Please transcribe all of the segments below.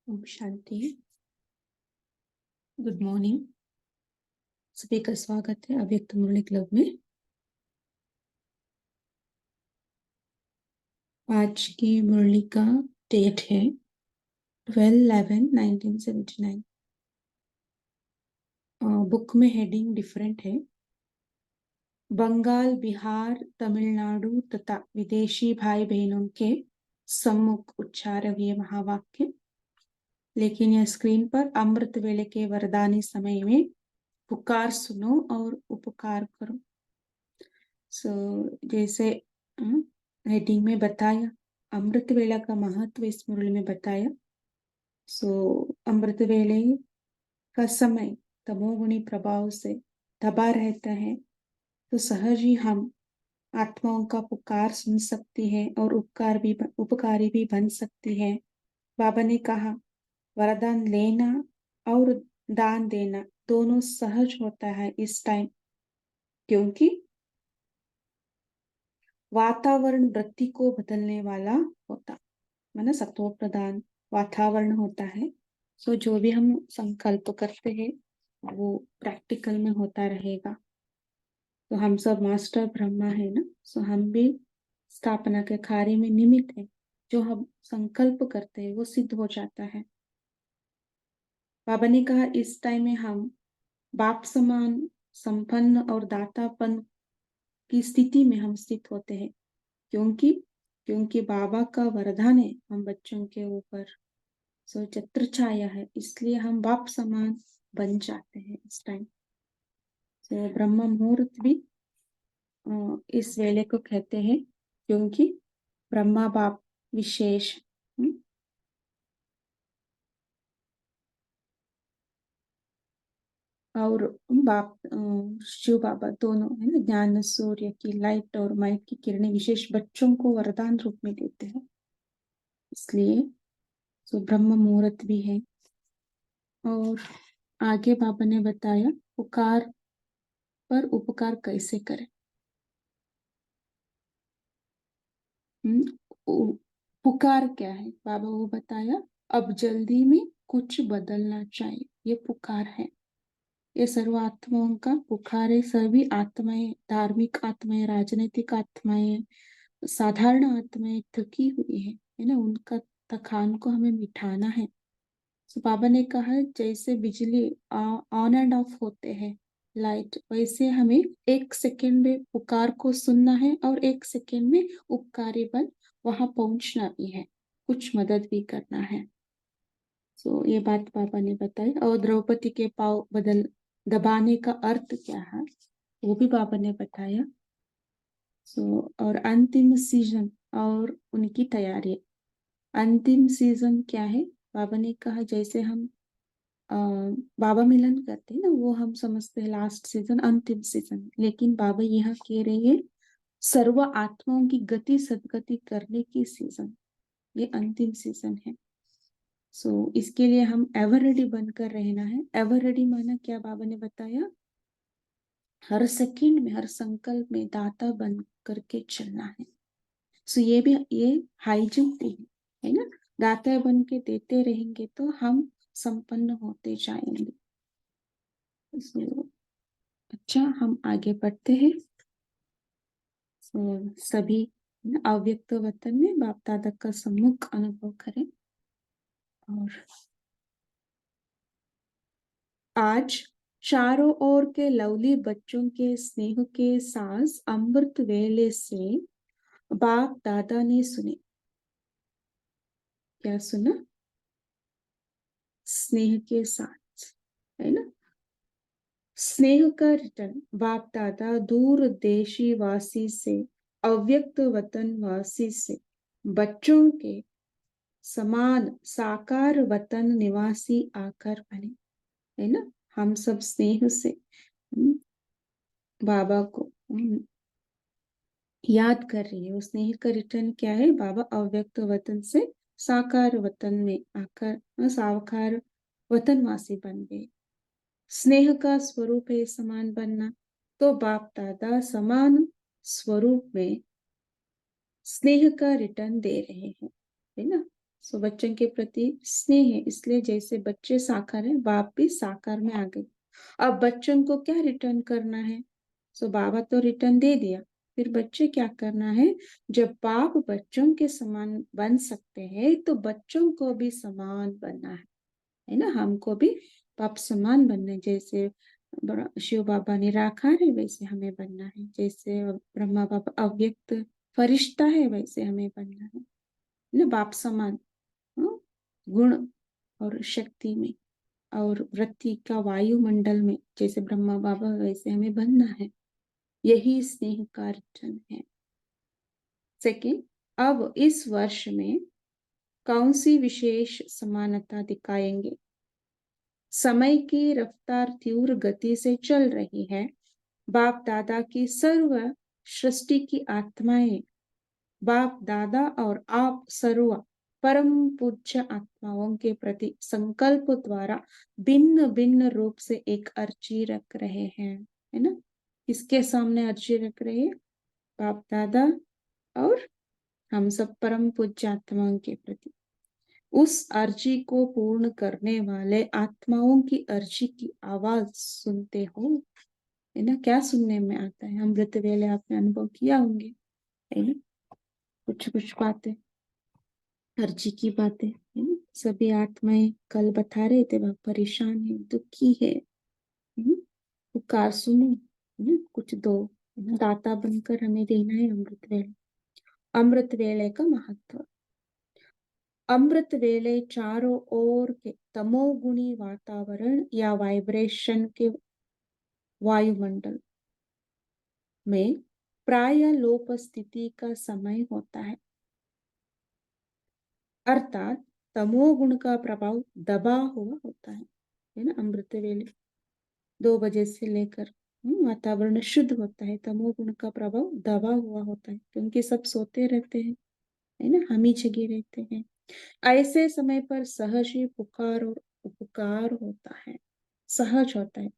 Om Shanti. Good morning. सभी का स्वागत है अव्यक्त मुरली क्लब में। आज की मुरली का डेट है 12/11/1979। बुक में हेडिंग डिफरेंट है। बंगाल, बिहार, तमिलनाडु तथा विदेशी भाई बहनों के सम्मुख उच्चारणीय महावाक्य, लेकिन यह स्क्रीन पर अमृत वेले के वरदानी समय में पुकार सुनो और उपकार करो। जैसे हेडिंग में बताया, अमृत वेला का महत्व इस मुरली में बताया। अमृत वेले का समय तमोगुणी प्रभाव से दबा रहता है, तो सहज ही हम आत्माओं का पुकार सुन सकती है और उपकारी भी बन सकती है। बाबा ने कहा, वरदान लेना और दान देना दोनों सहज होता है इस टाइम, क्योंकि वातावरण वृत्ति को बदलने वाला होता, माना सत्व प्रधान वातावरण होता है। जो भी हम संकल्प करते हैं वो प्रैक्टिकल में होता रहेगा। तो हम सब मास्टर ब्रह्मा है ना, हम भी स्थापना के कार्य में निमित्त है। जो हम संकल्प करते हैं वो सिद्ध हो जाता है। बाबा ने कहा, इस टाइम में हम बाप समान संपन्न और दातापन की स्थिति में हम स्थित होते हैं, क्योंकि बाबा का वरदान है हम बच्चों के ऊपर। छत्र छाया है, इसलिए हम बाप समान बन जाते हैं इस टाइम। ब्रह्म मुहूर्त भी इस वेले को कहते हैं, क्योंकि ब्रह्मा बाप विशेष और बाप शिव बाबा दोनों है ना, ज्ञान सूर्य की लाइट और माइट की किरणें विशेष बच्चों को वरदान रूप में देते हैं। इसलिए ब्रह्म मुहूर्त भी है। और आगे बाबा ने बताया पुकार पर उपकार कैसे करें। पुकार क्या है बाबा वो बताया, अब जल्दी में कुछ बदलना चाहिए, ये पुकार है। ये सर्व आत्माओं का पुकार है। सभी आत्माएं, धार्मिक आत्माएं, राजनीतिक आत्माएं, साधारण आत्माएं थकी हुई है ना, उनका थकान को हमें मिटाना है। बाबा ने कहा, जैसे बिजली ऑन एंड ऑफ होते हैं लाइट, वैसे हमें 1 सेकेंड में पुकार को सुनना है और 1 सेकेंड में उपकारी बन वहां पहुंचना भी है, कुछ मदद भी करना है। ये बात पापा ने बताई। और द्रौपदी के पाँव दबाने का अर्थ क्या है वो भी पापा ने बताया। और अंतिम सीजन और उनकी तैयारी। अंतिम सीजन क्या है, बाबा ने कहा जैसे हम बाबा मिलन करते हैं ना, वो हम समझते हैं लास्ट सीजन, अंतिम सीजन। लेकिन बाबा यहाँ कह रहे हैं सर्व आत्माओं की गति सदगति करने की सीजन, ये अंतिम सीजन है। इसके लिए हम एवर रेडी बनकर रहना है। एवर रेडी माना क्या बाबा ने बताया, हर सेकंड में, हर संकल्प में दाता बन करके चलना है। ये हाई जंप है ना, दाता बन के देते रहेंगे तो हम संपन्न होते जाएंगे। अच्छा, हम आगे बढ़ते हैं। सभी अव्यक्त वतन में बाप दादा का सम्मुख अनुभव करें। और आज चारों ओर के लवली बच्चों के स्नेह के सांस अमृत वेले से बाप दादा ने सुने। क्या सुना? स्नेह के साथ, है ना। स्नेह का रिटर्न बाप दादा दूर देशी वासी से, अव्यक्त वतन वासी से बच्चों के समान साकार वतन निवासी आकर बने, है ना। हम सब स्नेह से बाबा को याद कर रही है। उस स्नेह का रिटर्न क्या है, बाबा अव्यक्त वतन से साकार वतन में आकर साकार वतनवासी बन गए। स्नेह का स्वरूप है समान बनना, तो बाप दादा समान स्वरूप में स्नेह का रिटर्न दे रहे हैं, है ना। सो बच्चों के प्रति स्नेह है, इसलिए जैसे बच्चे साकार है, बाप भी साकार में आ गए। अब बच्चों को क्या रिटर्न करना है? सो बाबा तो रिटर्न दे दिया, फिर बच्चे क्या करना है? जब बाप बच्चों के समान बन सकते हैं तो बच्चों को भी समान बनना है ना। हमको भी बाप समान बनना है। जैसे शिव बाबा निराकार है वैसे हमें बनना है, जैसे ब्रह्मा बाबा अव्यक्त फरिश्ता है वैसे हमें बनना है ना, बाप समान। हाँ? गुण और शक्ति में और वृत्ति का वायुमंडल में जैसे ब्रह्मा बाबा वैसे हमें बनना है। यही स्नेह का अर्चन है। सेकेंड, अब इस वर्ष में कौन सी विशेष समानता दिखाएंगे? समय की रफ्तार तीव्र गति से चल रही है। बाप दादा की सर्व सृष्टि की आत्माएं, बाप दादा और आप सर्व परम पूज्य आत्माओं के प्रति संकल्प द्वारा भिन्न भिन्न रूप से एक अर्जी रख रहे हैं, है ना। किसके सामने अर्जी रख रहे हैं? बाप दादा और हम सब परम पूज्य आत्माओं के प्रति। उस अर्जी को पूर्ण करने वाले आत्माओं की अर्जी की आवाज सुनते हो, है ना। क्या सुनने में आता है? अमृत वेले आपने अनुभव किया होंगे, है ना, कुछ कुछ बातें, अर्जी की बातें, है ना। सभी आत्माएं कल बता रहे थे वह परेशान है, दुखी है ना? पुकार सुनो, है ना, कुछ दो, है ना? दाता बनकर हमें देना है अमृत वेले। अमृत वेले का महत्व। अमृत वेले चारों ओर के तमोगुणी वातावरण या वाइब्रेशन के वायुमंडल में प्राय लोप स्थिति का समय होता है, अर्थात तमोगुण का प्रभाव दबा हुआ होता है ना। अमृत वेले 2 बजे से लेकर वातावरण शुद्ध होता है, तमोगुण का प्रभाव दबा हुआ होता है क्योंकि सब सोते रहते हैं, है ना, हम ही जगे रहते हैं। ऐसे समय पर सहज ही पुकार और उपकार होता है, सहज होता है।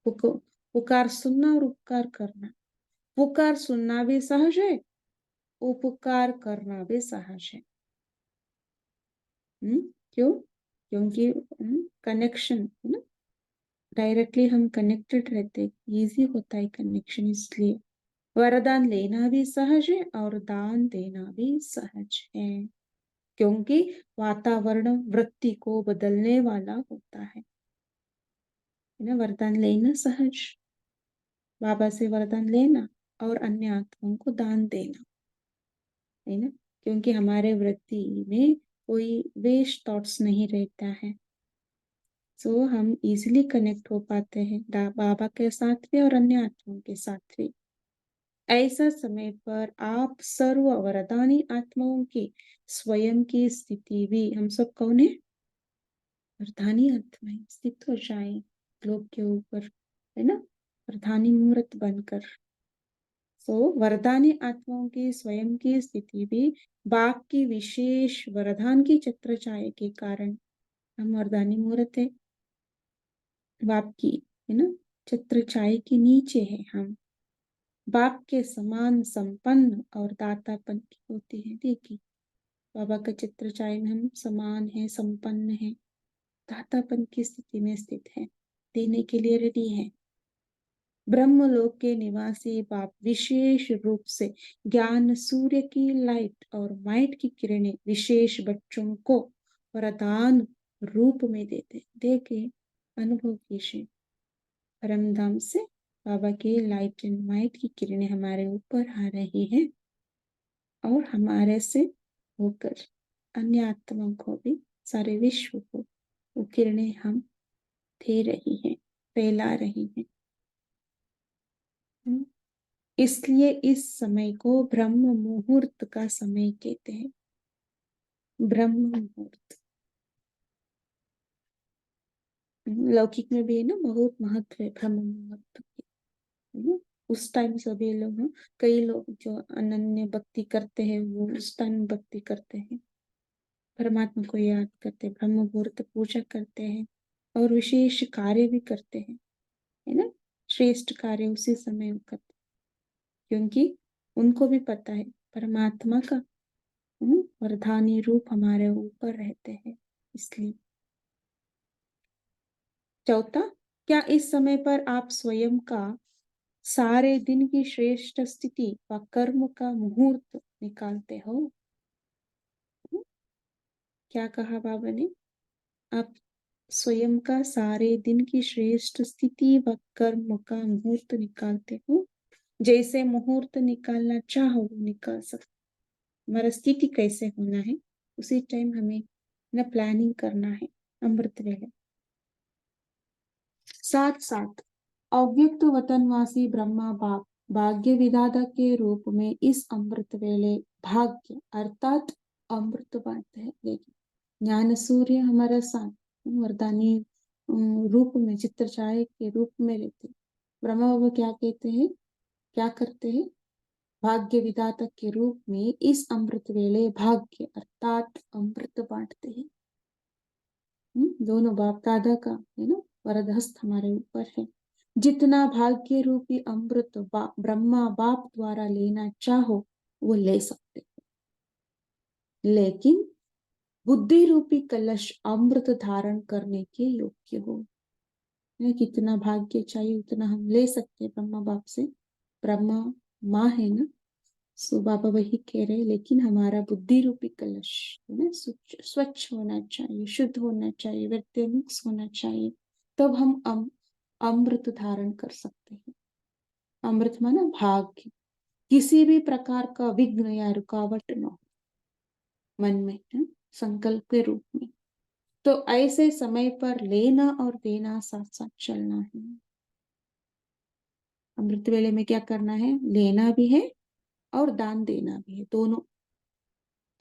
पुकार सुनना और उपकार करना। पुकार सुनना भी सहज है, उपकार करना भी सहज है। क्यों? क्योंकि कनेक्शन है ना, डायरेक्टली हम कनेक्टेड रहते, इजी होता है कनेक्शन। इसलिए वरदान लेना भी सहज है और दान देना भी सहज है, क्योंकि वातावरण वृत्ति को बदलने वाला होता है ना। वरदान लेना सहज, बाबा से वरदान लेना और अन्य आत्माओं को दान देना, है ना, क्योंकि हमारे वृत्ति में कोई वेस्ट थॉट्स नहीं रहता है। सो हम इजीली कनेक्ट हो पाते हैं बाबा के साथ भी और अन्य आत्माओं के साथ भी। ऐसा समय पर आप सर्व वरदानी आत्माओं की स्वयं की स्थिति भी, हम सब कौन है? वरदानी आत्माएं स्थित हो जाए ग्लोब के ऊपर, है ना, वरदानी मूर्त बनकर। सो वरदानी आत्माओं की स्वयं की स्थिति भी बाप की विशेष वरदान की छत्र छाया के कारण, हम वरदानी मूर्त है बाप की, है ना, छत्र छाया के नीचे है हम। बाप के समान संपन्न और दातापन की होती है। देखिए बाबा का चित्र छाया में हम समान है, संपन्न है, दातापन की स्थिति में स्थित है, देने के लिए रेडी है। ब्रह्मलोक के निवासी बाप विशेष रूप से ज्ञान सूर्य की लाइट और माइट की किरणें विशेष बच्चों को वरदान रूप में देते। देखे अनुभव कीजिए, परमधाम से बाबा की लाइट एंड माइट की किरणें हमारे ऊपर आ रही है और हमारे से होकर अन्य आत्माओं को भी, सारे विश्व को वो किरणें हम दे रही हैं, फैला रही हैं। इसलिए इस समय को ब्रह्म मुहूर्त का समय कहते हैं। ब्रह्म मुहूर्त लौकिक में भी है ना, बहुत महत्व है ब्रह्म मुहूर्त की, है ना। उस टाइम सभी लोग कई लोग जो अनन्य भक्ति करते हैं वो उस टाइम भक्ति करते हैं, परमात्मा को याद करते हैं, ब्रह्म मुहूर्त पूजा करते हैं और विशेष कार्य भी करते हैं, है ना। श्रेष्ठ कार्य उसी समय करते, क्योंकि उनको भी पता है परमात्मा का वरदानी रूप हमारे ऊपर रहते हैं इसलिए। चौथा, क्या इस समय पर आप स्वयं का सारे दिन की श्रेष्ठ स्थिति व कर्म का मुहूर्त निकालते हो? क्या कहा बाबा ने? आप स्वयं का सारे दिन की श्रेष्ठ स्थिति व कर्म का मुहूर्त निकालते हो। जैसे मुहूर्त निकालना चाहो वो निकाल सकते। हमारा स्थिति कैसे होना है उसी टाइम हमें ना प्लानिंग करना है। अमृत वेले साथ साथ अव्यक्त वतनवासी ब्रह्मा बाप भाग्य विधाता के रूप में इस अमृत वेले भाग्य अर्थात अमृत बांटते हैं। देखिए ज्ञान सूर्य हमारा साथ वरदानी रूप में चित्र छाया के रूप में लेते। ब्रह्मा बाबा क्या कहते हैं, क्या करते हैं? भाग्य विधाता के रूप में इस अमृत वेले भाग्य अर्थात अमृत बांटते हैं। दोनों बाप दादा का है ना वरद हस्त हमारे ऊपर है। जितना भाग्य रूपी अमृत ब्रह्मा बाप द्वारा लेना चाहो वो ले सकते हो, लेकिन बुद्धि रूपी कलश अमृत धारण करने के योग्य हो। कितना भाग्य चाहिए उतना हम ले सकते हैं ब्रह्मा बाप से। ब्रह्मा माँ है ना, सो बाबा वही कह रहे, लेकिन हमारा बुद्धि रूपी कलश है ना स्वच्छ होना चाहिए, शुद्ध होना चाहिए, व्यक्ति मुक्त होना चाहिए, तब हम अमृत धारण कर सकते हैं। अमृत माना भाग्य, किसी भी प्रकार का विघ्न या रुकावट न हो मन में है? संकल्प के रूप में। तो ऐसे समय पर लेना और देना साथ साथ चलना है। अमृत वेले में क्या करना है? लेना भी है और दान देना भी है, दोनों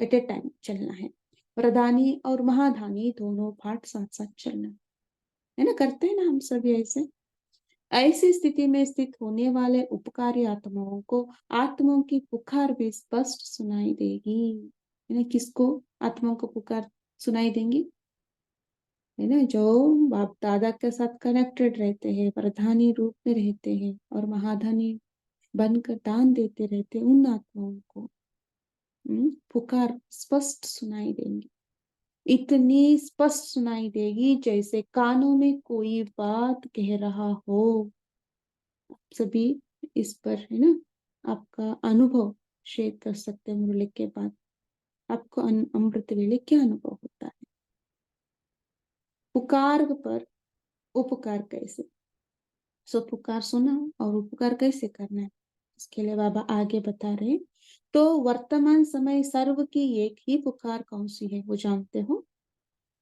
एट ए टाइम चलना है। प्रधानी और महाधानी दोनों पाठ साथ साथ चलना है ना, करते हैं ना हम सभी ऐसे। ऐसी स्थिति में स्थित होने वाले उपकारी आत्माओं को आत्माओं की पुकार भी स्पष्ट सुनाई देगी। है ना, किसको आत्माओं को पुकार सुनाई देंगी? है ना, जो बाप दादा के साथ कनेक्टेड रहते हैं, प्रधानी रूप में रहते हैं और महाधानी बनकर दान देते रहते हैं, उन आत्माओं को पुकार स्पष्ट सुनाई देंगी। इतनी स्पष्ट सुनाई देगी जैसे कानों में कोई बात कह रहा हो। सभी इस पर है ना आपका अनुभव शेयर कर सकते हैं मुरली के बाद। आपको अमृत वेले क्या अनुभव होता है? पुकार पर उपकार कैसे? सो पुकार सुना और उपकार कैसे करना है इसके लिए बाबा आगे बता रहे। तो वर्तमान समय सर्व की एक ही पुकार कौन सी है वो जानते हो?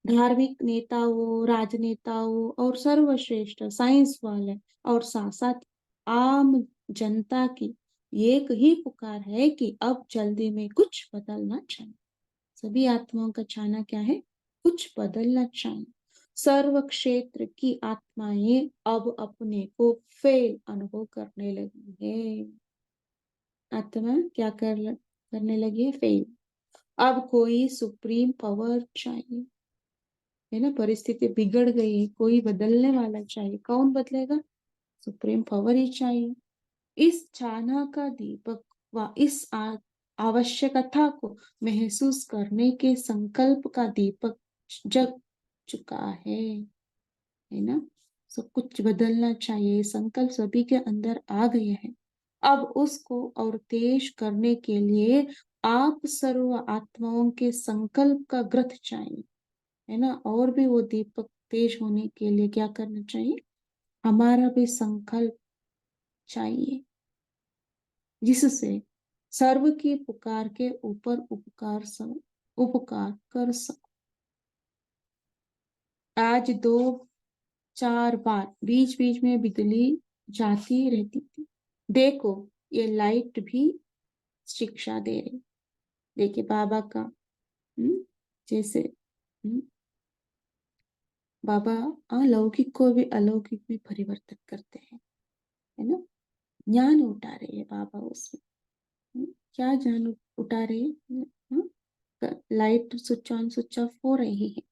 धार्मिक नेताओं, राजनेताओं और सर्वश्रेष्ठ साइंस वाले और साथ साथ आम जनता की एक ही पुकार है कि अब जल्दी में कुछ बदलना चाहिए। सभी आत्माओं का चाहना क्या है? कुछ बदलना चाहिए। सर्व क्षेत्र की आत्माएं अब अपने को फेल अनुभव करने लगी है। आत्मा क्या करने लगी है? फेल। अब कोई सुप्रीम पावर चाहिए, है ना, परिस्थिति बिगड़ गई है, कोई बदलने वाला चाहिए। कौन बदलेगा? सुप्रीम पावर ही चाहिए। इस चाहना का दीपक व इस आवश्यकता को महसूस करने के संकल्प का दीपक जग चुका है ना। सब कुछ बदलना चाहिए, संकल्प सभी के अंदर आ गए हैं। अब उसको और तेज करने के लिए आप सर्व आत्माओं के संकल्प का ग्रथ चाहिए, है ना। और भी वो दीपक तेज होने के लिए क्या करना चाहिए? हमारा भी संकल्प चाहिए, जिससे सर्व की पुकार के ऊपर उपकार कर सको। आज 2-4 बार बीच बीच में बिजली जाती रहती थी। देखो ये लाइट भी शिक्षा दे रही। देखिए बाबा का जैसे बाबा अलौकिक को भी अलौकिक में परिवर्तित करते हैं, है ना। ज्ञान उठा रहे हैं बाबा उसमें। क्या ज्ञान उठा रहे हैं? Light switch on switch off हो रही है।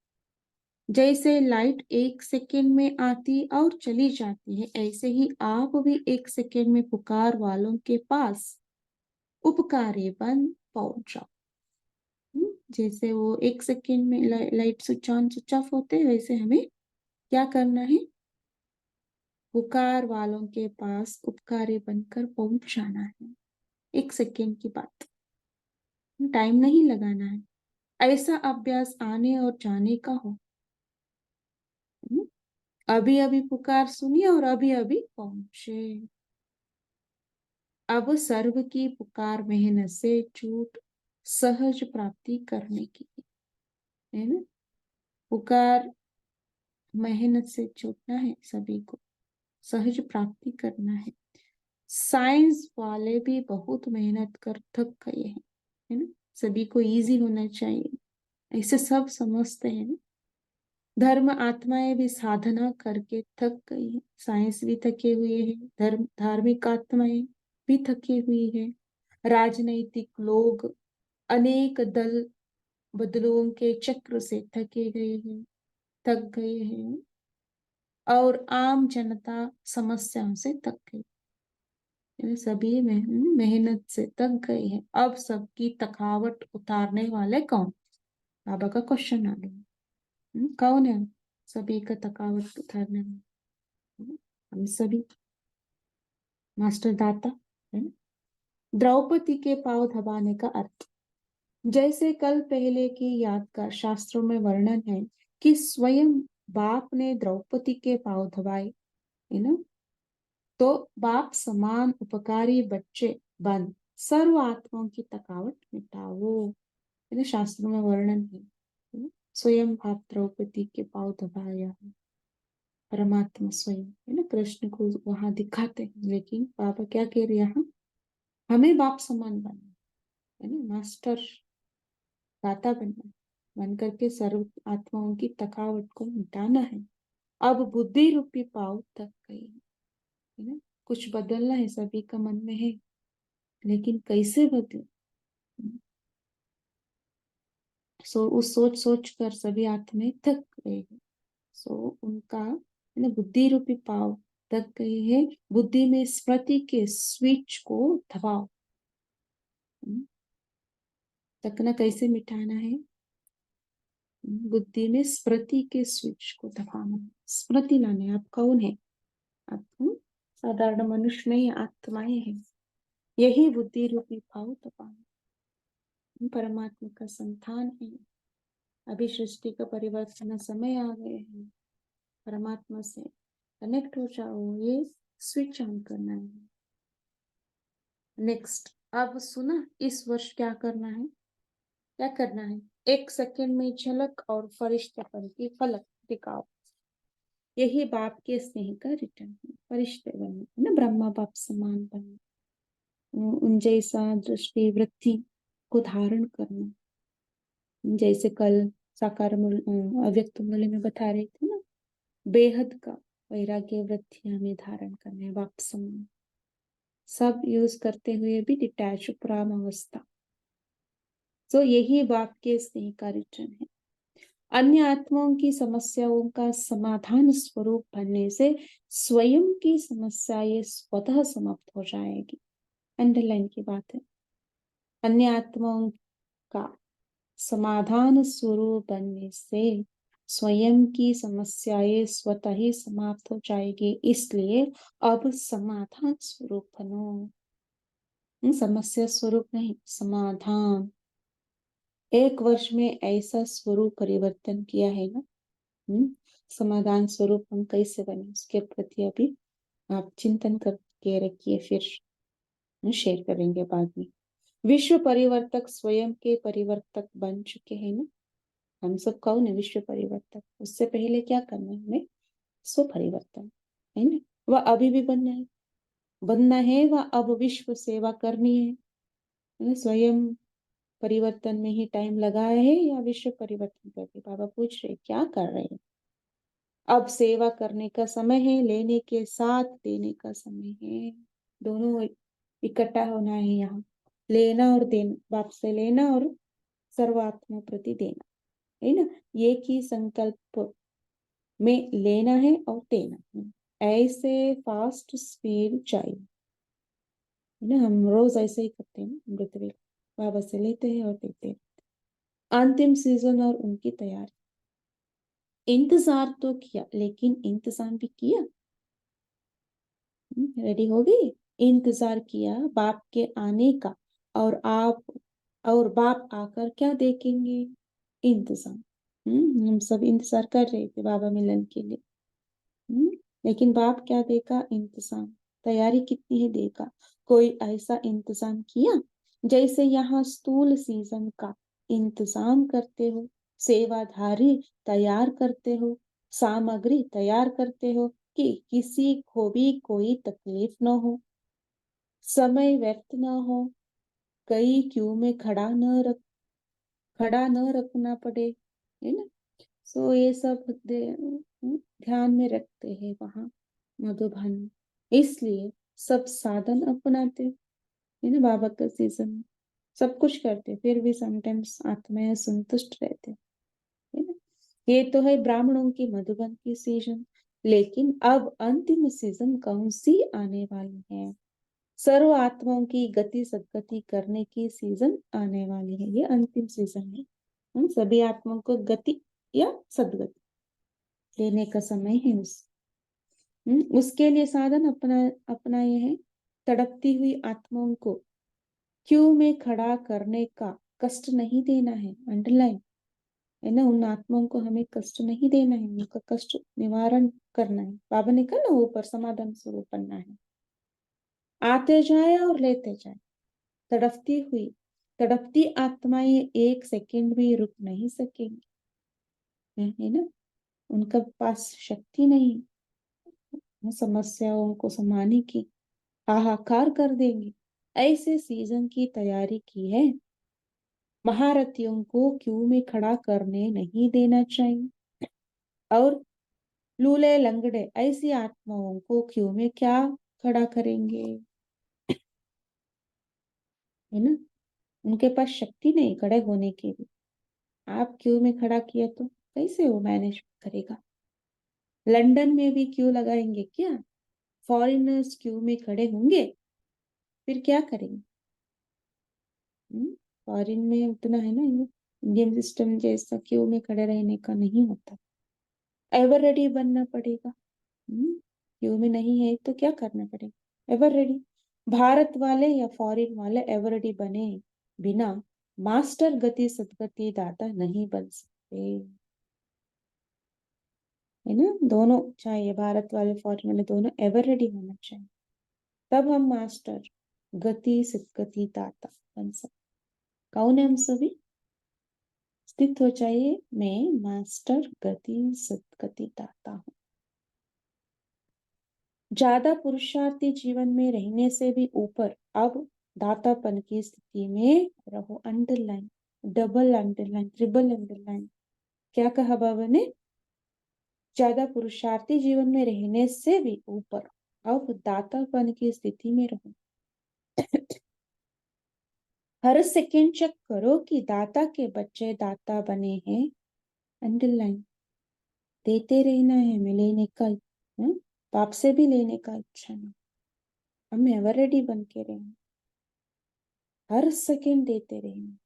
जैसे लाइट 1 सेकेंड में आती और चली जाती है, ऐसे ही आप भी 1 सेकेंड में पुकार वालों के पास उपकारी बन पहुंच जाओ। जैसे वो 1 सेकेंड में light switch on switch off होते हैं, वैसे हमें क्या करना है, पुकार वालों के पास उपकारी बनकर पहुंच जाना है। 1 सेकेंड की बात, टाइम नहीं लगाना है। ऐसा अभ्यास आने और जाने का हो। अभी अभी पुकार सुनिए और अभी अभी पहुंचे। अब सर्व की पुकार मेहनत से छूट सहज प्राप्ति करने की है ना। पुकार मेहनत से छूटना है, सभी को सहज प्राप्ति करना है। साइंस वाले भी बहुत मेहनत कर थक गए हैं, है ना। सभी को इजी होना चाहिए, ऐसे सब समझते हैं ना। धर्म आत्माएं भी साधना करके थक गई है, साइंस भी थके हुए हैं, धार्मिक आत्माएं भी थकी हुई है। राजनैतिक लोग अनेक दल बदलुओं के चक्र से थक गए हैं, और आम जनता समस्याओं से थक गई। सभी में मेहनत से थक गए हैं। अब सबकी थकावट उतारने वाले कौन? बाबा का क्वेश्चन आ गया। कौन है सभी का थकावट उतारने वाले? हम सभी, मास्टर दाता, है ना। द्रौपदी के पांव दबाने का अर्थ, जैसे कल पहले की याद का शास्त्रों में वर्णन है कि स्वयं बाप ने द्रौपदी के पांव दबाए, है ना। तो बाप समान उपकारी बच्चे बन सर्व आत्माओं की थकावट मिटाओ, है ना, शास्त्रों में वर्णन है ना? स्वयं बाप द्रौपदी के पांव दबाया है, परमात्मा स्वयं, है ना, कृष्ण को वहां दिखाते हैं। लेकिन बाबा क्या कह रहे हैं, हमें बाप समान बनना है ना, मास्टर दाता बनना, बन करके सर्व आत्माओं की थकावट को मिटाना है। अब बुद्धि रूपी पाव थक गई है ना। कुछ बदलना है, सभी का मन में है, लेकिन कैसे बदले। उस सोच सोच कर सभी आत्माएं थक गए हैं। उनका है ना बुद्धि रूपी पाव थक गई है। बुद्धि में स्मृति के स्विच को दबाओ। तकना कैसे मिटाना है? बुद्धि में स्मृति के स्विच को दबाना, स्मृति लाने। आप कौन है? आप साधारण मनुष्य नहीं, आत्माएं हैं। यही बुद्धि रूपी भाव दबाना, परमात्मा का संतान है। अभी सृष्टि का परिवर्तन समय आ गए हैं, परमात्मा से कनेक्ट हो जाओ, ये स्विच ऑन करना है। नेक्स्ट, अब सुना, इस वर्ष क्या करना है? क्या करना है? 1 सेकेंड में झलक और फरिश्तेपन की फलक दिखाओ। यही बाप के स्नेह का रिटर्न है। फरिश्ते बनना है ना, ब्रह्मा बाप समान बनना, उन जैसा दृष्टि वृत्ति को धारण करना। जैसे कल साकार अव्यक्त मूल्य में बता रहे थे ना, बेहद का वैराग्य वृत्ति हमें धारण करना है, बाप समान। सब यूज करते हुए भी डिटैच प्राम अवस्था। यही बाप के स्नेह का रिटर्न है। अन्य आत्माओं की समस्याओं का समाधान स्वरूप बनने से स्वयं की समस्याएं स्वतः समाप्त हो जाएगी। अंडरलाइन की बात है। अन्य आत्माओं का समाधान स्वरूप बनने से स्वयं की समस्याएं स्वतः ही समाप्त हो जाएगी। इसलिए अब समाधान स्वरूप बनो, समस्या स्वरूप नहीं, समाधान। 1 वर्ष में ऐसा स्वरूप परिवर्तन किया है ना। समाधान स्वरूप हम कैसे बने, उसके प्रति अभी आप चिंतन करके रखिए, फिर शेयर करेंगे बाद में। विश्व परिवर्तक स्वयं के परिवर्तक बन चुके हैं ना। हम सब कौन है? विश्व परिवर्तक। उससे पहले क्या करना है हमें? स्व परिवर्तन, है ना। वह अभी भी बनना है, वह अब विश्व सेवा करनी है। स्वयं परिवर्तन में ही टाइम लगाया है या विश्व परिवर्तन करके? बाबा पूछ रहे क्या कर रहे हैं? अब सेवा करने का समय है, लेने के साथ देने का समय है। दोनों इकट्ठा होना है यहाँ, लेना और देना, बाप से लेना और सर्वात्मा प्रति देना, है ना। एक ही संकल्प में लेना है और देना है। ऐसे फास्ट स्पीड चाहिए, है ना। हम रोज ऐसे ही करते हैं, अमृत वेला बाबा से लेते हैं और देते हैं। अंतिम सीजन और उनकी तैयारी। इंतजार तो किया लेकिन इंतजाम भी किया। रेडी हो गई। इंतजार किया बाप के आने का, और आप और बाप आकर क्या देखेंगे? इंतजाम। हम सब इंतजार कर रहे थे बाबा मिलन के लिए। हम्म, लेकिन बाप क्या देखा? इंतजाम। तैयारी कितनी है देखा। कोई ऐसा इंतजाम किया जैसे यहाँ स्थूल सीजन का इंतजाम करते हो, सेवाधारी तैयार करते हो, सामग्री तैयार करते हो कि किसी को भी कोई तकलीफ न हो, समय व्यर्थ न हो, कई क्यू में खड़ा न रखना पड़े, है ना। सो ये सब ध्यान में रखते हैं वहाँ मधुबन में। इसलिए सब साधन अपनाते, है ना, बाबा का सीजन में सब कुछ करते, फिर भी समटाइम्स आत्माएं संतुष्ट रहते, है ना। ये तो है ब्राह्मणों की मधुबन की सीजन। लेकिन अब अंतिम सीजन कौन सी आने वाली है? सर्व आत्माओं की गति सदगति करने की सीजन आने वाली है। ये अंतिम सीजन है। सभी आत्माओं को गति या सदगति देने का समय है उसके लिए साधन अपनाए हैं। तड़पती हुई आत्माओं को क्यू में खड़ा करने का कष्ट नहीं देना है। अंडरलाइन, है ना। उन आत्माओं को हमें कष्ट नहीं देना है, उनका कष्ट निवारण करना है। बाबा ने कहा ना, ऊपर समाधान स्वरूप बनना है। आते जाए और लेते जाए। तड़पती आत्माएं एक सेकंड भी रुक नहीं सकेंगी, है ना। उनका पास शक्ति नहीं समस्याओं को समाने की, हाहाकार कर देंगे। ऐसे सीजन की तैयारी की है। महारथियों को क्यू में खड़ा करने नहीं देना चाहिए। और लूले लंगड़े ऐसी आत्माओं को क्यू में क्या खड़ा करेंगे, है ना। उनके पास शक्ति नहीं खड़े होने की भी। आप क्यू में खड़ा किया तो कैसे वो मैनेज करेगा? लंदन में भी क्यू लगाएंगे क्या? फॉरेनर्स क्यू में खड़े होंगे, फिर क्या करेंगे? फॉरेन में उतना है ना, इंडियन सिस्टम जैसा क्यू में खड़े रहने का नहीं होता। एवर रेडी बनना पड़ेगा। क्यू में नहीं है तो क्या करना पड़ेगा? Ever ready. भारत वाले या फॉरेन वाले एवर रेडी बने बिना मास्टर गति सदगति दाता नहीं बन सकते, है ना। दोनों चाहिए, भारत वाले फॉरेन वाले दोनों एवर रेडी होना चाहिए, तब हम मास्टर गति सदगति दाता बन सकते। कौन है हम सभी? स्थित हो जाइए, मैं मास्टर गति सदगति दाता हूँ। ज्यादा पुरुषार्थी जीवन में रहने से भी ऊपर अब दातापन की स्थिति में रहो। Underline, double underline, triple underline. क्या कहा बाबा ने? ज्यादा पुरुषार्थी जीवन में रहने से भी ऊपर अब दातापन की स्थिति में रहो। हर सेकेंड चेक करो कि दाता के बच्चे दाता बने हैं। अंडरलाइन, देते रहना है, हमें लेने का बाप से भी लेने का इच्छा नहीं। हम एवर रेडी बन के रहें, हर सेकेंड देते रहें,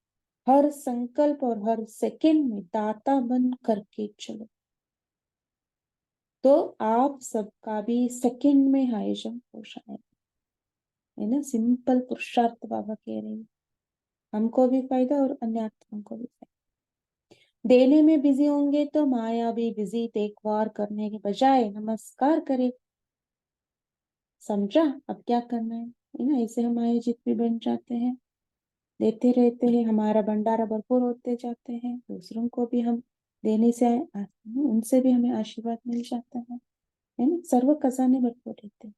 हर संकल्प और हर सेकेंड में दाता बन करके चलो, तो आप सबका भी सेकेंड में हाई जंप हो जाए, है ना। सिंपल पुरुषार्थ बाबा कह रहे हैं, हमको भी फायदा और अन्य आत्माओं को भी फायदा। देने में बिजी होंगे तो माया भी बिजी देखभाल करने के बजाय नमस्कार करे। समझा अब क्या करना है ना। ऐसे हम आयोजित भी बन जाते हैं, देते रहते हैं, हमारा भंडारा भरपूर होते जाते हैं, दूसरों को भी हम देने से उनसे भी हमें आशीर्वाद मिल जाता है ना। सर्व खजाने भरपूर रहते हैं।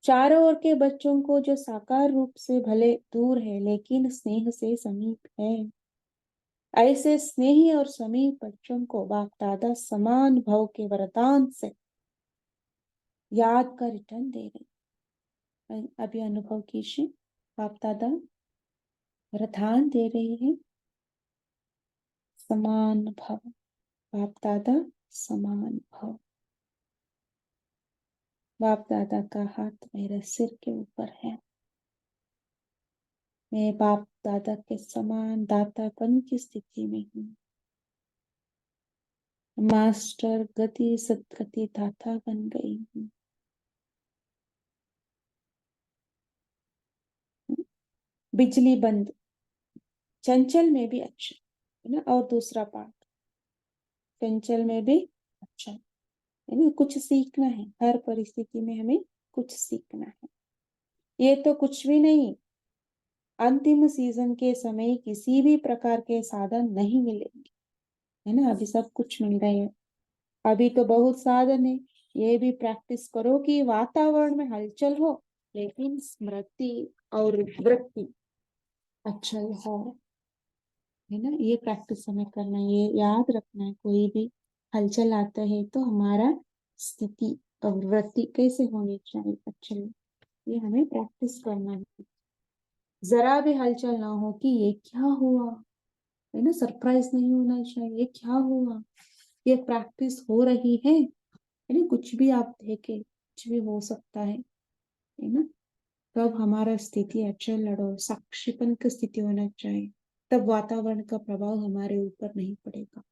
चारों ओर के बच्चों को जो साकार रूप से भले दूर है लेकिन स्नेह से समीप है, ऐसे स्नेही और समीप बच्चों को बाप दादा समान भाव के वरदान से याद का रिटर्न दे रहे। अभी अनुभव कीजिए, बाप दादा वरदान दे रहे हैं, समान भाव। बाप दादा समान भाव। बाप दादा का हाथ मेरे सिर के ऊपर है, मैं बाप दादा के समान दातापन की स्थिति में हूँ। मास्टर गति सदगति दाता बन गई हूँ। बिजली बंद, चंचल में भी अच्छा है ना। और दूसरा पार्ट, चंचल में भी अच्छा है ना। कुछ सीखना है, हर परिस्थिति में हमें कुछ सीखना है। ये तो कुछ भी नहीं, अंतिम सीजन के समय किसी भी प्रकार के साधन नहीं मिलेंगे, है ना। अभी सब कुछ मिल रहे हैं, अभी तो बहुत साधन है। ये भी प्रैक्टिस करो कि वातावरण में हलचल हो, लेकिन स्मृति और वृत्ति अचल हो, है ना। ये प्रैक्टिस हमें करना है, ये याद रखना है। कोई भी हलचल आता है तो हमारा स्थिति और वृत्ति कैसे होनी चाहिए, अचल, ये हमें प्रैक्टिस करना है। जरा भी हलचल ना हो कि ये क्या हुआ, है ना। सरप्राइज नहीं होना चाहिए, ये क्या हुआ, ये प्रैक्टिस हो रही है ना। कुछ भी आप देखे, कुछ भी हो सकता है ना। तब हमारा स्थिति अचल और साक्षीपन की स्थिति होना चाहिए, तब वातावरण का प्रभाव हमारे ऊपर नहीं पड़ेगा,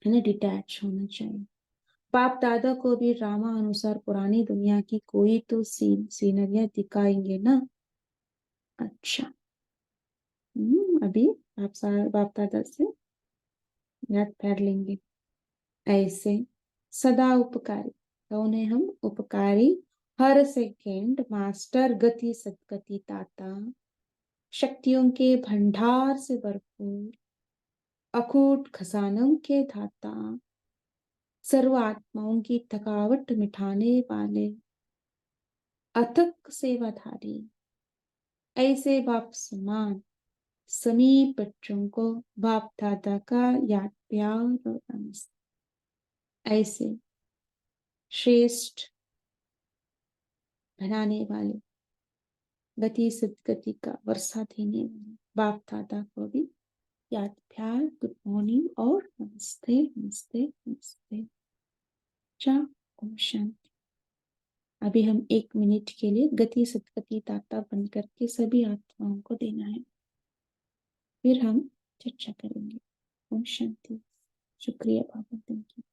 है ना। डिटैच होना चाहिए। बाप दादा को भी ड्रामा अनुसार पुरानी दुनिया की कोई तो सीनरियां दिखाएंगे ना। अच्छा, अभी बाप दादा से याद कर लेंगे। ऐसे सदा उपकारी, कौन है हम? उपकारी, हर सेकेंड मास्टर गति सदगति दाता, शक्तियों के भंडार से भरपूर, अकूट खजानों के धाता, सर्व आत्माओं की थकावट मिटाने वाले, अथक सेवाधारी, ऐसे बाप समान समीप बच्चों को बाप दादा का याद प्यार और नमस्ते। ऐसे श्रेष्ठ बनाने वाले, गति सदगति का वर्षा देने वाले बाप दादा को भी याद प्यार, गुड मॉर्निंग और नमस्ते नमस्ते नमस्ते। अच्छा, ओम शांति। अभी हम 1 मिनट के लिए गति सदगति दाता बन करके सभी आत्माओं को देना है, फिर हम चर्चा करेंगे। ओम शांति। शुक्रिया बाबा, थैंक यू।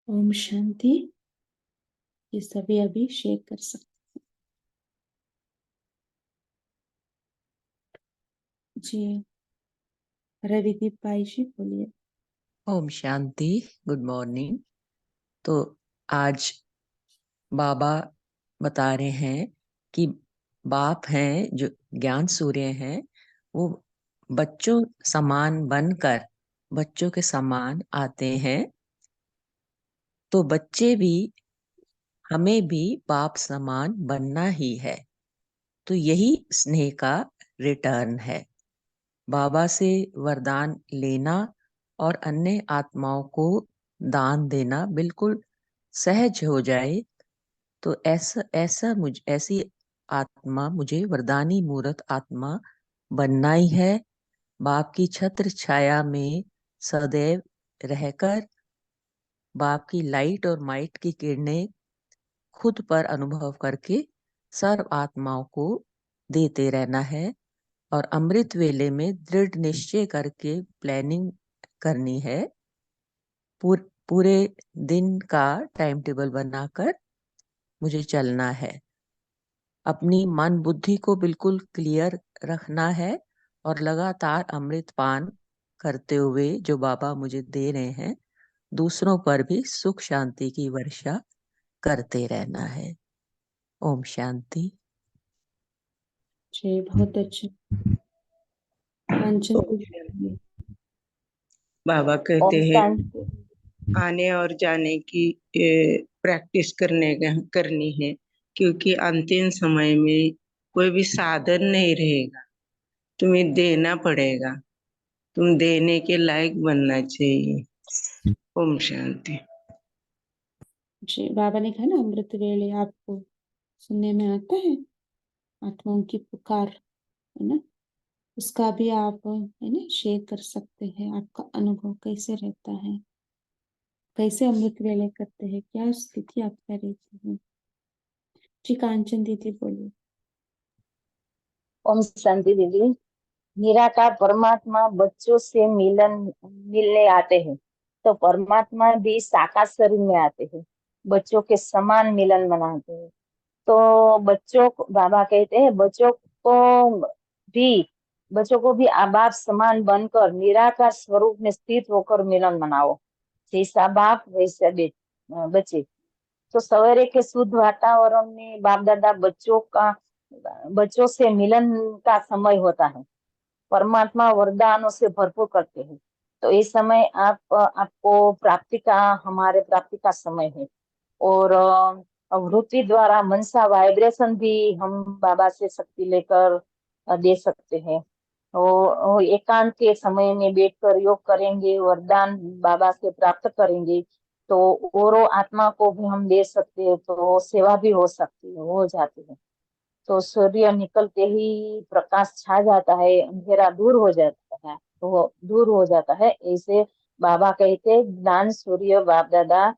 ओम शांति। ये सभी अभी शेयर कर सकते जी। रविदीप भाई जी बोलिए। Om Shanti, good morning. तो आज बाबा बता रहे हैं कि बाप हैं जो ज्ञान सूर्य हैं, वो बच्चों समान बनकर बच्चों के समान आते हैं। तो बच्चे भी, हमें भी बाप समान बनना ही है। तो यही स्नेह का रिटर्न है। बाबा से वरदान लेना और अन्य आत्माओं को दान देना बिल्कुल सहज हो जाए, तो ऐसा ऐसा ऐसी आत्मा मुझे वरदानी मूर्त आत्मा बनना ही है। बाप की छत्र छाया में सदैव रहकर बाप की लाइट और माइट की किरणें खुद पर अनुभव करके सर्व आत्माओं को देते रहना है। और अमृत वेले में दृढ़ निश्चय करके प्लानिंग करनी है। पूरे दिन का टाइम टेबल बनाकर मुझे चलना है। अपनी मन बुद्धि को बिल्कुल क्लियर रखना है और लगातार अमृत पान करते हुए जो बाबा मुझे दे रहे हैं, दूसरों पर भी सुख शांति की वर्षा करते रहना है। ओम शांति। जी, बहुत अच्छा। कांचन दीदी। बाबा कहते ओम हैं शांति। आने और जाने की प्रैक्टिस करनी है, क्योंकि अंतिम समय में कोई भी साधन नहीं रहेगा, तुम्हें देना पड़ेगा, तुम देने के लायक बनना चाहिए। ओम शांति। जी, बाबा ने कहा ना अमृत वेले आपको सुनने में आता है आत्माओं की पुकार, है ना, उसका भी आप है ना शेयर कर सकते हैं। आपका अनुभव कैसे रहता है, कैसे अमृत वेले करते हैं, क्या स्थिति आपका रहती है। जी, कांचन दीदी बोलिए। ओम शांति दीदी। निराकार परमात्मा बच्चों से मिलने आते हैं, तो परमात्मा भी साकार शरीर में आते हैं, बच्चों के समान मिलन मनाते हैं। तो बच्चों को बाबा कहते हैं भी बच्चों को भी बाप समान बनकर निराकार स्वरूप में स्थित होकर मिलन मनाओ। जैसा बाप वैसे बच्चे। तो सवेरे के शुद्ध वातावरण में बाप दादा बच्चों से मिलन का समय होता है। परमात्मा वरदानों से भरपूर करते हैं। तो इस समय आपको हमारे प्राप्ति का समय है। और वृत्ति द्वारा मनसा वाइब्रेशन भी हम बाबा से शक्ति लेकर दे सकते हैं। तो एकांत के समय में बैठकर योग करेंगे, वरदान बाबा से प्राप्त करेंगे, तो औरों आत्मा को भी हम दे सकते हैं, तो सेवा भी हो जाती है। तो सूर्य निकलते ही प्रकाश छा जाता है, अंधेरा दूर हो जाता है। ऐसे बाबा कहते ज्ञान सूर्य बाप दादा,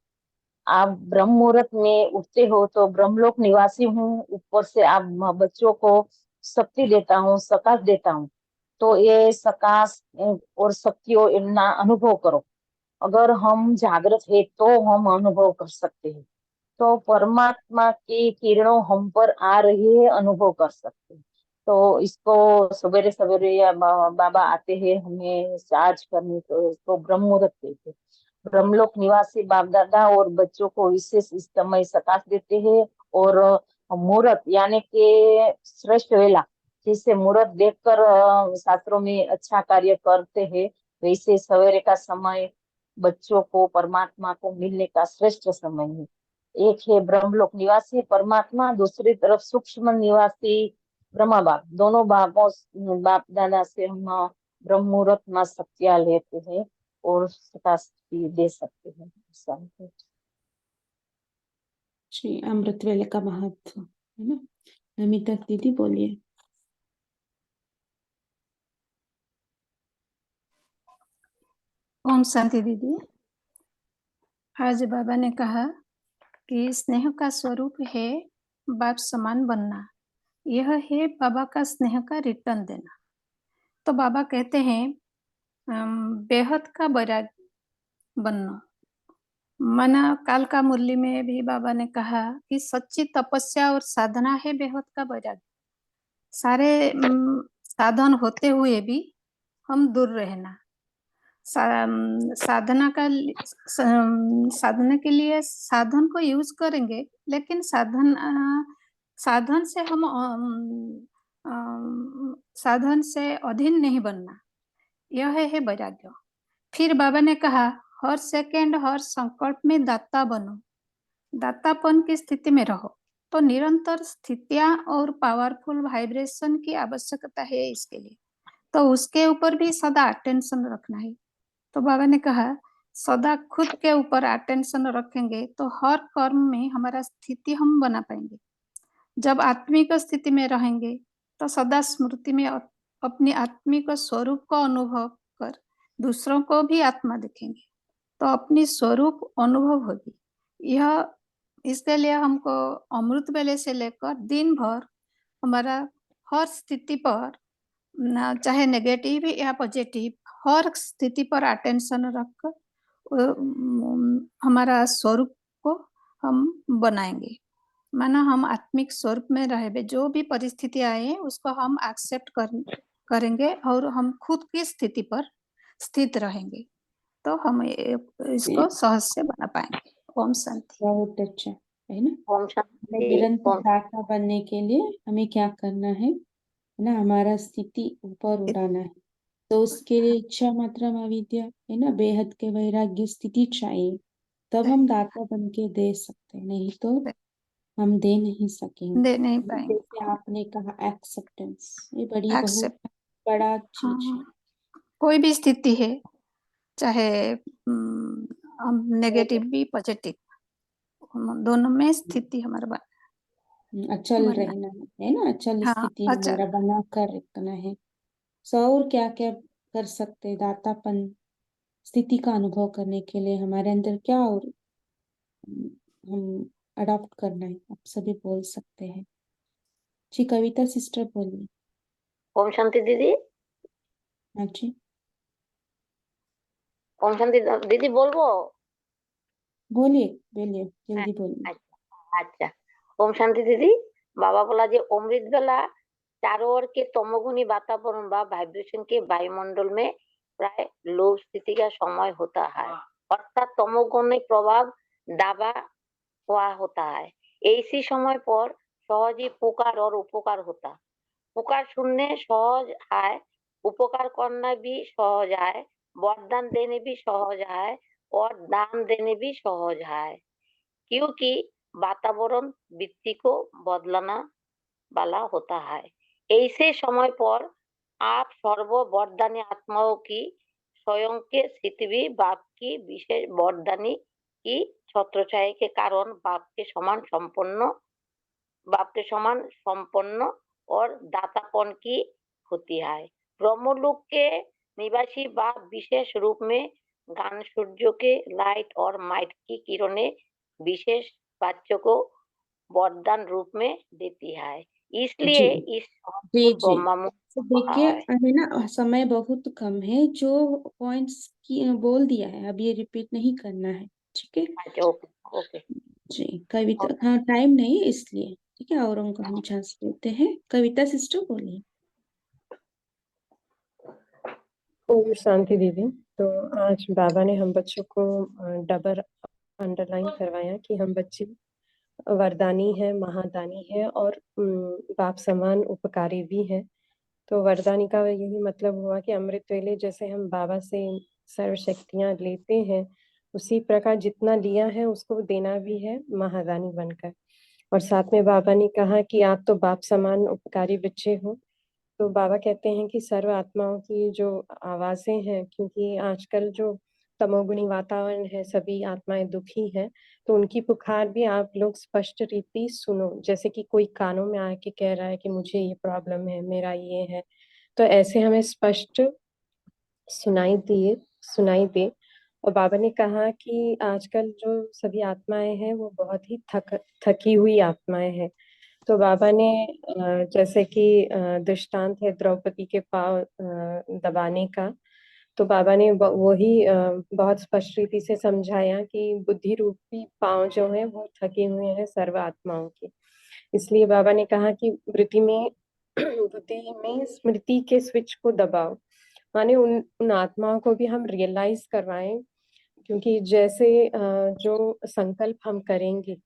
आप ब्रह्म मुहूर्त में उठते हो तो ब्रह्मलोक निवासी हूँ, ऊपर से आप बच्चों को शक्ति देता हूँ, सकाश देता हूँ। तो ये सकाश और शक्तियों इतना अनुभव करो। अगर हम जागृत है तो हम अनुभव कर सकते हैं। तो परमात्मा की किरणों हम पर आ रही है, अनुभव कर सकते हैं। तो इसको सवेरे सवेरे या बाबा आते हैं हमें चार्ज करने, तो इसको ब्रह्म मुहूर्त कहते हैं। ब्रह्मलोक निवासी बाप दादा और बच्चों को विशेष इस समय सकाश देते हैं। और मुहूर्त यानी कि श्रेष्ठ वेला, जिसे मुहूर्त देखकर शास्त्रों में अच्छा कार्य करते हैं, वैसे सवेरे का समय बच्चों को परमात्मा को मिलने का श्रेष्ठ समय है। एक है ब्रह्मलोक निवासी परमात्मा, दूसरी तरफ सूक्ष्म निवासी ब्रह्मा बाप। दोनों बाप दादा से हम ब्रह्म मुहूर्त में शक्तियां लेते हैं और शक्ति दे सकते हैं। जी, अमृत वेले का महत्व, है ना। नमिता दीदी बोलिए। ओम शांति दीदी। आज बाबा ने कहा कि स्नेह का स्वरूप है बाप समान बनना, यह है बाबा का स्नेह का रिटर्न देना। तो बाबा कहते हैं बेहद का बैराग बनना। मना काल का मुरली में भी बाबा ने कहा कि सच्ची तपस्या और साधना है बेहद का बैराग। सारे साधन होते हुए भी हम दूर रहना। साधना के लिए साधन को यूज करेंगे, लेकिन साधन से हम साधन से अधीन नहीं बनना, यह है वैराग्य। फिर बाबा ने कहा हर सेकंड हर संकल्प में दाता बनो, दातापन की स्थिति में रहो। तो निरंतर स्थितियां और पावरफुल वाइब्रेशन की आवश्यकता है इसके लिए, तो उसके ऊपर भी सदा अटेंशन रखना है। तो बाबा ने कहा सदा खुद के ऊपर अटेंशन रखेंगे तो हर कर्म में हमारा स्थिति हम बना पाएंगे। जब आत्मिक स्थिति में रहेंगे तो सदा स्मृति में अपनी आत्मिक स्वरूप को अनुभव कर दूसरों को भी आत्मा दिखेंगे, तो अपनी स्वरूप अनुभव होगी। यह इसके लिए हमको अमृत वेले से लेकर दिन भर हमारा हर स्थिति पर चाहे नेगेटिव या पॉजिटिव, हर स्थिति पर अटेंशन रखकर हमारा स्वरूप को हम बनाएंगे। माना हम आत्मिक स्वरूप में रहे, जो भी परिस्थिति आए उसको हम एक्सेप्ट करेंगे और हम खुद की स्थिति पर स्थित रहेंगे, तो हम इसको सहज से बना पाएंगे। ओम शांति। बहुत अच्छा है ना। ओम शांति। निरंतर ओम दाता बनने के लिए हमें क्या करना है ना, हमारा स्थिति ऊपर उठाना है। तो उसके लिए इच्छा मात्रम अविद्या है ना, बेहद के वैराग्य स्थिति चाहिए, तब हम दाता बन के दे सकते हैं, नहीं तो हम दे नहीं सकेंगे। दे नहीं पाएंगे। जैसे आपने कहा एक्सेप्टेंस, ये बड़ी बहुत एक्सेप्ट, बड़ा चीज है। कोई भी स्थिति है, चाहे नेगेटिव भी पॉजिटिव, दोनों में स्थिति हमारा अचल बनना रहना है ना, अचल हाँ, स्थिति अच्छा। हमारा बना कर रखना है। सो और क्या क्या कर सकते हैं दातापन स्थिति का अनुभव करने के लिए, हमारे अंदर क्या और हम अडॉप्ट करना है, आप सभी बोल सकते हैं। जी कविता सिस्टर बोलिए। ओम शांति दीदी। हाँ जी ओम शांति दीदी बोलबो? बोलिए बोलिए जल्दी बोलिए। अच्छा, ओम शांति दीदी। बाबा बोला যে অমৃত বেলা चारों ओर के तमोगुणी वातावरण व वाइब्रेशन के वायुमंडल में प्राय लो स्थिति का समय होता है, अर्थात तमोगुणी प्रभाव दाबा हुआ होता है। ऐसी समय पर सहज ही पुकार और उपकार होता। पुकार सुनने सहज है, उपकार करना भी सहज है, वरदान देने भी सहज है और दान देने भी सहज है, क्योंकि वातावरण वृत्ति को बदलना वाला होता है। ऐसे समय पर आप सर्व वरदानी आत्माओं की स्वयं के स्थिति भी बाप की विशेष वरदानी की छत्रछाया के कारण बाप के समान संपन्न और दातापन की होती है। ब्रह्मलोक के निवासी बाप विशेष रूप में ज्ञान सूर्य के लाइट और माइट की किरणें विशेष बच्चों को वरदान रूप में देती है, इसलिए जी इस जी जी ब्रह्मा तो देखिए है ना, समय बहुत कम है, जो पॉइंट्स की बोल दिया है अब ये रिपीट नहीं करना है, ठीक है। ओके ओके जी कविता, हाँ टाइम नहीं है इसलिए, ठीक है, औरों को हम चांस देते हैं। कविता सिस्टर बोलिए। ओम शांति दीदी। तो आज बाबा ने हम बच्चों को डबल अंडरलाइन करवाया कि हम बच्चे वरदानी है, महादानी है और बाप समान उपकारी भी है। तो वरदानी का यही मतलब हुआ कि अमृत वेले जैसे हम बाबा से सर्व शक्तियां लेते हैं, उसी प्रकार जितना लिया है उसको देना भी है महादानी बनकर। और साथ में बाबा ने कहा कि आप तो बाप समान उपकारी बच्चे हो। तो बाबा कहते हैं कि सर्व आत्माओं की जो आवाजें हैं, क्योंकि आजकल जो तमोगुणी वातावरण है, सभी आत्माएं दुखी हैं, तो उनकी पुकार भी आप लोग स्पष्ट रीति सुनो। जैसे कि कोई कानों में आके कह रहा है कि मुझे ये प्रॉब्लम है, मेरा ये है, तो ऐसे हमें स्पष्ट सुनाई दे। और बाबा ने कहा कि आजकल जो सभी आत्माएं हैं वो बहुत ही थकी हुई आत्माएं हैं। तो बाबा ने जैसे कि दृष्टांत है द्रौपदी के पांव दबाने का, तो बाबा ने वही बहुत स्पष्ट रीति से समझाया कि बुद्धि रूपी पांव जो है वो थके हुए हैं सर्व आत्माओं के। इसलिए बाबा ने कहा कि बुद्धि में स्मृति के स्विच को दबाओ, माने उन आत्माओं को भी हम रियलाइज करवाएं, क्योंकि जैसे जो संकल्प हम करेंगे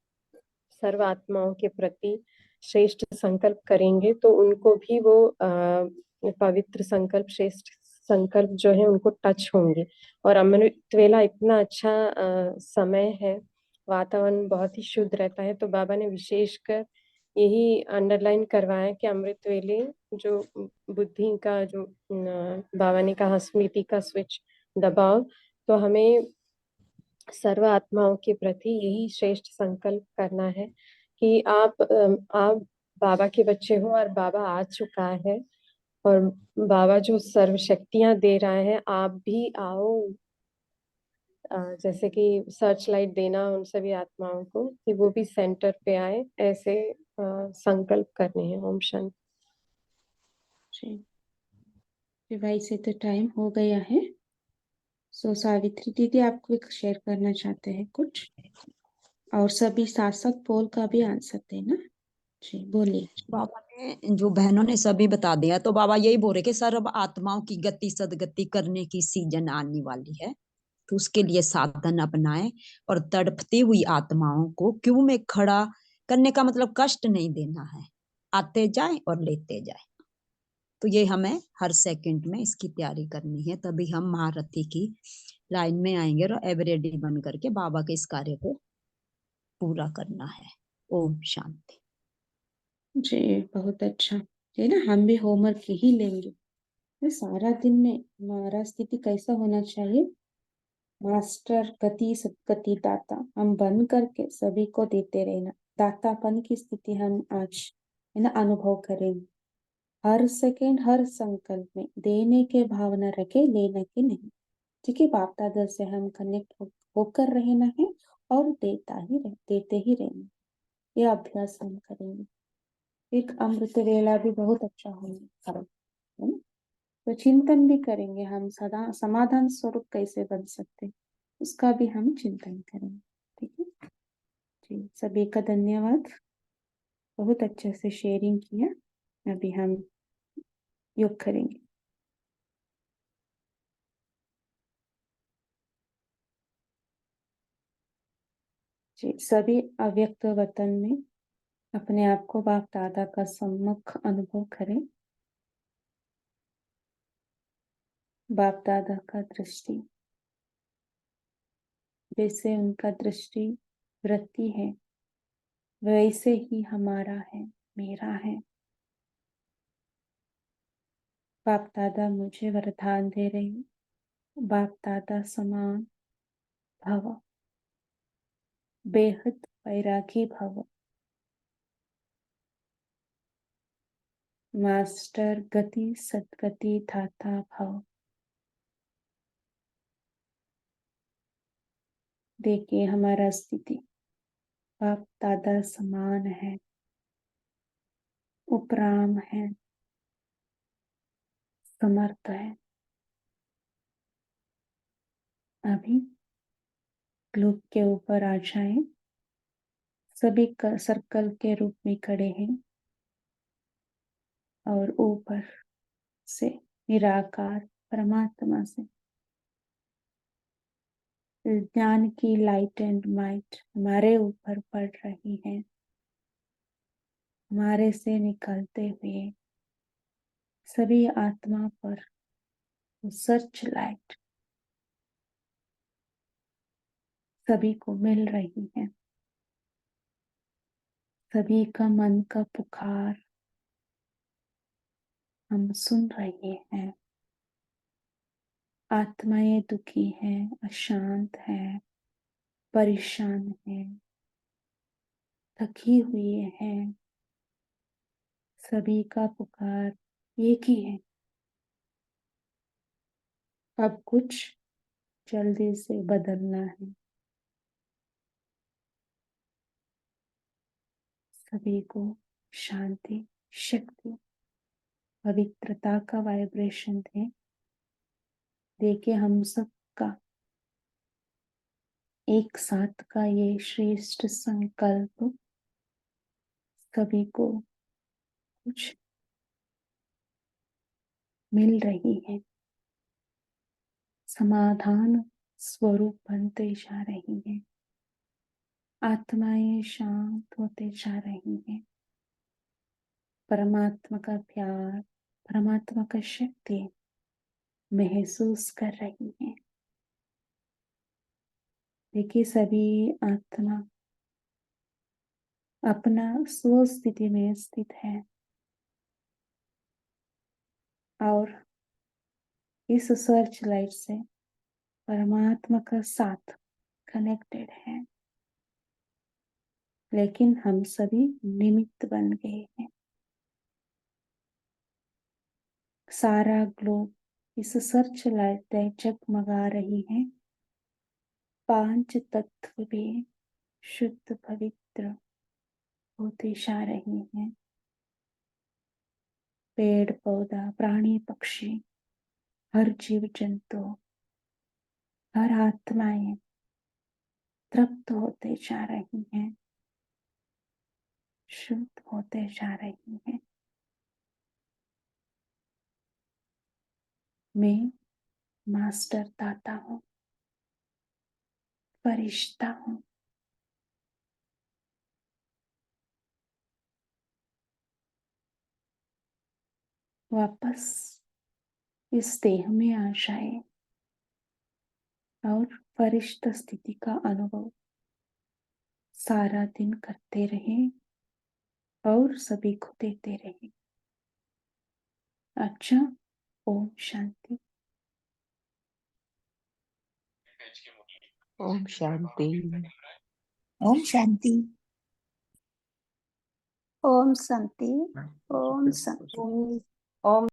सर्व आत्माओं के प्रति श्रेष्ठ संकल्प करेंगे, तो उनको भी वो पवित्र संकल्प, श्रेष्ठ संकल्प जो है उनको टच होंगे। और अमृत वेला इतना अच्छा समय है, वातावरण बहुत ही शुद्ध रहता है। तो बाबा ने विशेषकर यही अंडरलाइन करवाया कि अमृत वेले जो बुद्धि का जो बाबा ने कहा स्मृति का स्विच दबाओ, तो हमें सर्व आत्माओं के प्रति यही श्रेष्ठ संकल्प करना है कि आप बाबा के बच्चे हो और बाबा आ चुका है, और बाबा जो सर्व शक्तियां दे रहा है, आप भी आओ। जैसे कि सर्च लाइट देना उन सभी आत्माओं को कि वो भी सेंटर पे आए, ऐसे संकल्प करने हैं। ओम शांति। भाई से तो टाइम हो गया है। सो सावित्री दीदी आपको शेयर करना चाहते हैं कुछ, और सभी शासक पोल का भी आंसर देना। जी बोलिए। बाबा ने जो बहनों ने सभी बता दिया, तो बाबा यही बोल रहे कि सर्व आत्माओं की गति सदगति करने की सीजन आने वाली है, तो उसके लिए साधन अपनाएं और तड़पती हुई आत्माओं को क्यों में खड़ा करने का मतलब कष्ट नहीं देना है, आते जाए और लेते जाए। तो ये हमें हर सेकंड में इसकी तैयारी करनी है, तभी हम महारथी की लाइन में आएंगे और एवरेडी बन करके बाबा के इस कार्य को पूरा करना है। ओम शांति। जी बहुत अच्छा है ना, हम भी होमवर्क ही लेंगे। ये सारा दिन में हमारा स्थिति कैसा होना चाहिए, मास्टर गति सदगति दाता हम बन करके सभी को देते रहना। दातापन की स्थिति हम आज है ना अनुभव करेंगे। हर सेकंड हर संकल्प में देने के भावना रखे, लेने की नहीं। ठीक है, बाप दादा से हम कनेक्ट होकर रहना है और देते ही रहना। यह अभ्यास हम करेंगे। एक अमृत वेला भी बहुत अच्छा होगा, है ना। तो चिंतन भी करेंगे हम, सदा समाधान स्वरूप कैसे बन सकते, उसका भी हम चिंतन करेंगे। ठीक है जी, सभी का धन्यवाद, बहुत अच्छे से शेयरिंग किया। अभी हम योग करेंगे। जी, सभी अव्यक्त वतन में अपने आप को बाप दादा का सम्मुख अनुभव करें। बाप दादा का दृष्टि, जैसे उनका दृष्टि वृत्ति है, वैसे ही हमारा है, मेरा है। बाप दादा मुझे वरदान दे रहे हैं, बाप दादा समान भव, बेहद वैरागी भव। मास्टर गति सदगति दाता भव। देखिए हमारा स्थिति बाप दादा समान है, उपराम है, समर्थ है। अभी ग्लोब के ऊपर आ जाए, सभी सर्कल के रूप में खड़े हैं और ऊपर से निराकार परमात्मा से ज्ञान की लाइट एंड माइट हमारे ऊपर पड़ रही है। हमारे से निकलते हुए सभी आत्मा पर सर्च लाइट सभी को मिल रही है। सभी का मन का पुकार हम सुन रहे हैं। आत्माएं दुखी हैं, अशांत हैं, परेशान हैं, थकी हुई हैं। सभी का पुकार एक ही है, अब कुछ जल्दी से बदलना है। सभी को शांति, शक्ति, पवित्रता का वाइब्रेशन दे। देखिए हम सबका एक साथ का ये श्रेष्ठ संकल्प सभी को कुछ मिल रही है। समाधान स्वरूप बनते जा रही है। आत्माएं शांत होते जा रही हैं। परमात्मा का प्यार, परमात्मा का शक्ति महसूस कर रही है। देखिए सभी आत्मा अपना स्व स्थिति में स्थित है और इस सर्च लाइट से परमात्मा का साथ कनेक्टेड है। लेकिन हम सभी निमित्त बन गए हैं। सारा ग्लोब इस सर्च लाइट जगमगा रही है। 5 तत्व भी शुद्ध पवित्र होते जा रही हैं। पेड़ पौधा, प्राणी पक्षी हर जीव जंतु, हर आत्माएं तृप्त होते जा रही हैं, शुद्ध होते जा रही हैं। मैं मास्टर दाता हूँ, फरिश्ता हूँ। वापस इस देह में आ जाए और फरिश्ता स्थिति का अनुभव सारा दिन करते रहे और सभी को देते रहे। अच्छा, ओम शांति। ओम शांति। ओम शांति। ओम शांति। ओम शांति। ओम